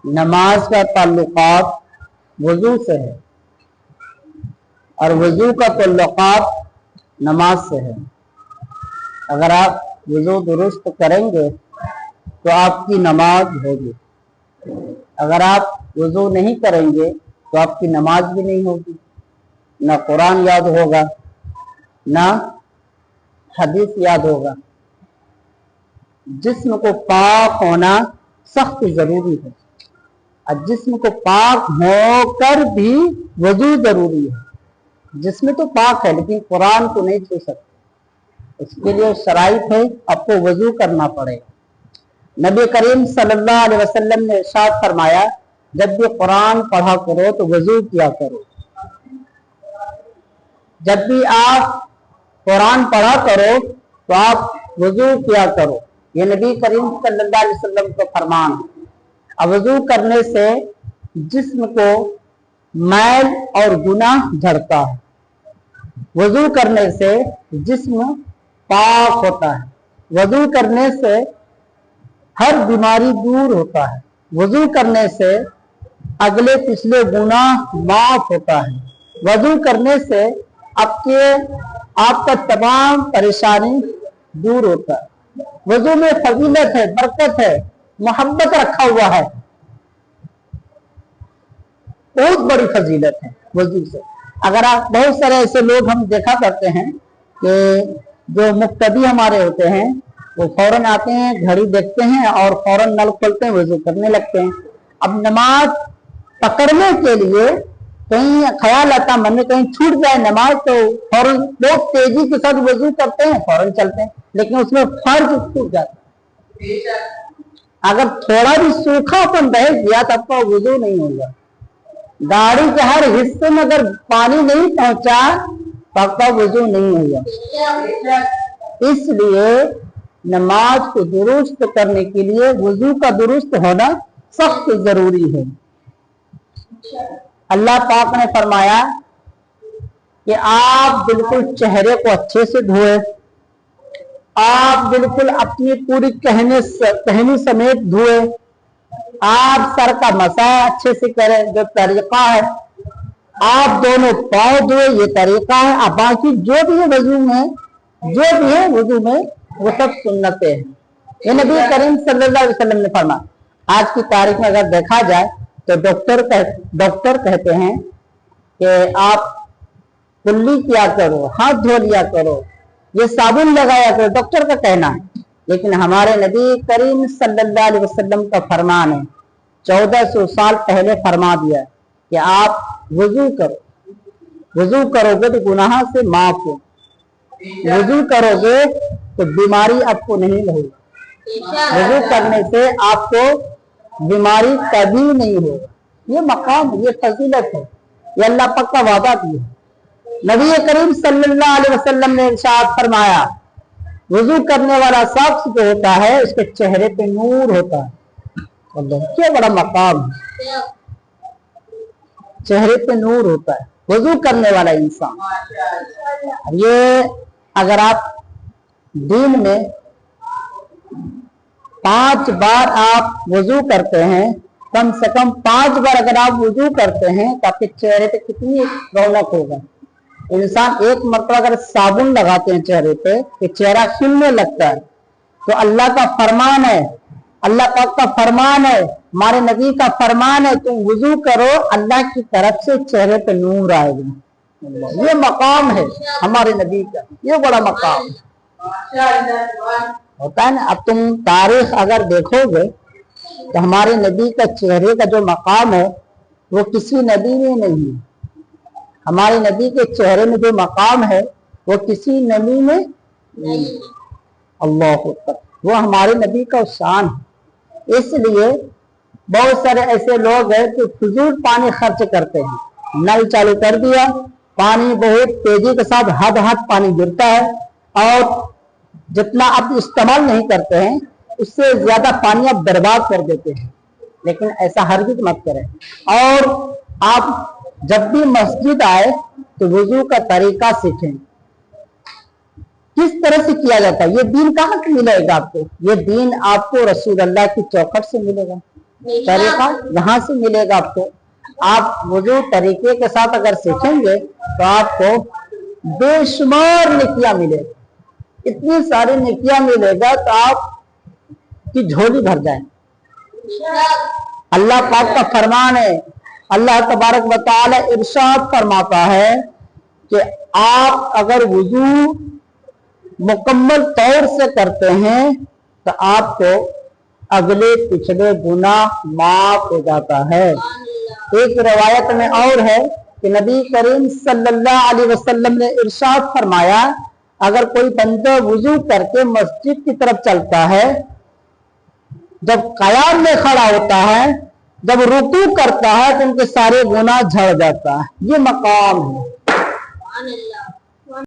नमाज का ताल्लुकात वजू से है और वजू का ताल्लुकात नमाज से है। अगर आप वजू दुरुस्त करेंगे तो आपकी नमाज होगी, अगर आप वजू नहीं करेंगे तो आपकी नमाज भी नहीं होगी, ना कुरान याद होगा ना हदीस याद होगा। जिस्म को पाक होना सख्त जरूरी है और जिस्म को पाक होकर भी वजू जरूरी है। जिस्म तो पाक है लेकिन कुरान को नहीं छू सकते, इसके लिए शराइत है, आपको वजू करना पड़ेगा। नबी करीम सल्लल्लाहु अलैहि वसल्लम ने इरशाद फरमाया, जब भी कुरान पढ़ा करो तो वजू किया करो। जब भी आप कुरान पढ़ा करो तो आप वजू किया करो, ये नबी करीम सल्लल्लाहु अलैहि वसल्लम का फरमान है। अब वजू करने से जिस्म को मैल और गुनाह झड़ता है, वजू करने से जिस्म पाक होता है, वजू करने से हर बीमारी दूर होता है, वजू करने से अगले पिछले गुनाह माफ होता है, वजू करने से आपका तमाम परेशानी दूर होता है। वजू में फजीलत है, बरकत है, मोहब्बत रखा हुआ है, बहुत बड़ी फजीलत है वजू से। अगर आप बहुत सारे ऐसे लोग हम देखा करते हैं कि जो मुक्तदी हमारे होते हैं वो फौरन आते हैं, घड़ी देखते हैं और फौरन नल खोलते हैं, वजू करने लगते हैं। अब नमाज पकड़ने के लिए कहीं ख्याल आता मन में कहीं छूट जाए नमाज तो फौरन बहुत तेजी के साथ वजू करते हैं, फौरन चलते हैं, लेकिन उसमें फर्ज छूट जाता है। अगर थोड़ा भी सूखापन रह गया तो आपका वजू नहीं होगा। गाड़ी के हर हिस्से में अगर पानी नहीं पहुंचा तो आपका वजू नहीं होगा। इसलिए नमाज को दुरुस्त करने के लिए वजू का दुरुस्त होना सख्त जरूरी है। अल्लाह पाक ने फरमाया कि आप बिल्कुल चेहरे को अच्छे से धोए, आप बिल्कुल अपनी पूरी कहनी समेत धोए, आप सर का मसा अच्छे से करें, जो तरीका है, आप दोनों पाँव धोए, ये तरीका है। अब बाकी जो भी है वजू में, जो भी है वजू में वो सब सुन्नतें हैं। ये नबी करीम सल्लल्लाहु अलैहि वसल्लम ने फरमाया। आज की तारीख में अगर देखा जाए तो डॉक्टर कहते हैं कि आप कुल्ली किया करो, हाथ धो लिया करो, ये साबुन लगाया करो, डॉक्टर का कहना है। लेकिन हमारे नबी करीम सल्लल्लाहु अलैहि वसल्लम का फरमान है, 1400 साल पहले फरमा दिया कि आप वजू करो, वजू करोगे तो गुनाह से माफ हो, वजू करोगे तो बीमारी आपको नहीं लगेगी, वजू करने से आपको बीमारी कभी नहीं होगा। ये मकाम, ये फजीलत है, ये अल्लाह पाक का वादा भी है। नबी करीम सल्लल्लाहु अलैहि वसल्लम ने इरशाद फरमाया, वजू करने वाला शख्स जो होता है उसके चेहरे पे नूर होता है। क्या बड़ा मकाम है, चेहरे पे नूर होता है वजू करने वाला इंसान। ये अगर आप दिन में 5 बार आप वजू करते हैं, कम से कम 5 बार अगर आप वजू करते हैं तो आपके चेहरे पे कितनी रौनक होगा। इंसान एक मरतबा अगर साबुन लगाते हैं चेहरे पे तो चेहरा खिलने लगता है। तो अल्लाह का फरमान है, अल्लाह पाक का फरमान है, हमारे नबी का फरमान है, तुम वजू करो, अल्लाह की तरफ से चेहरे पे नूर आएगा। ये मकाम है हमारे नबी का, ये बड़ा मकाम होता है ना। अब तुम तारीख अगर देखोगे तो हमारे नबी का चेहरे का जो मकाम है वो किसी नबी में नहीं है। हमारे नबी के चेहरे में जो मकाम है वो किसी नबी में नहीं। अल्लाह अकबर, वो हमारे नबी का शान है। इसलिए बहुत सारे ऐसे लोग हैं कि फिजूल पानी खर्च करते हैं, नल चालू कर दिया, पानी बहुत तेजी के साथ हद पानी गिरता है और जितना आप इस्तेमाल नहीं करते हैं उससे ज्यादा पानी आप बर्बाद कर देते हैं। लेकिन ऐसा हरगिज़ मत करें। और आप जब भी मस्जिद आए तो वजू का तरीका सीखें, किस तरह से किया जाता है। ये दीन कहाँ से मिलेगा आपको? ये दीन आपको रसूल अल्लाह की चौखट से मिलेगा। तरीका यहाँ से मिलेगा आपको। आप वुजू तरीके के साथ अगर सीखेंगे तो आपको बेशुमार नेकियां मिलेगी, इतनी सारी नेकियां मिलेगा तो आप की झोली भर जाए। अल्लाह पाक का फरमान है, अल्लाह तबारक व तआला इरशाद फरमाता है कि आप अगर वुजू मुकम्मल तौर से करते हैं तो आपको अगले पिछले गुनाह माफ हो जाता है। एक रिवायत में और है कि नबी करीम सल्लल्लाहु अलैहि वसल्लम ने इरशाद फरमाया, अगर कोई बंदा वुजू करके मस्जिद की तरफ चलता है, जब कयाम में खड़ा होता है, जब रुकू करता है तो उनके सारे गुनाह झड़ जाता है। ये मकाम है।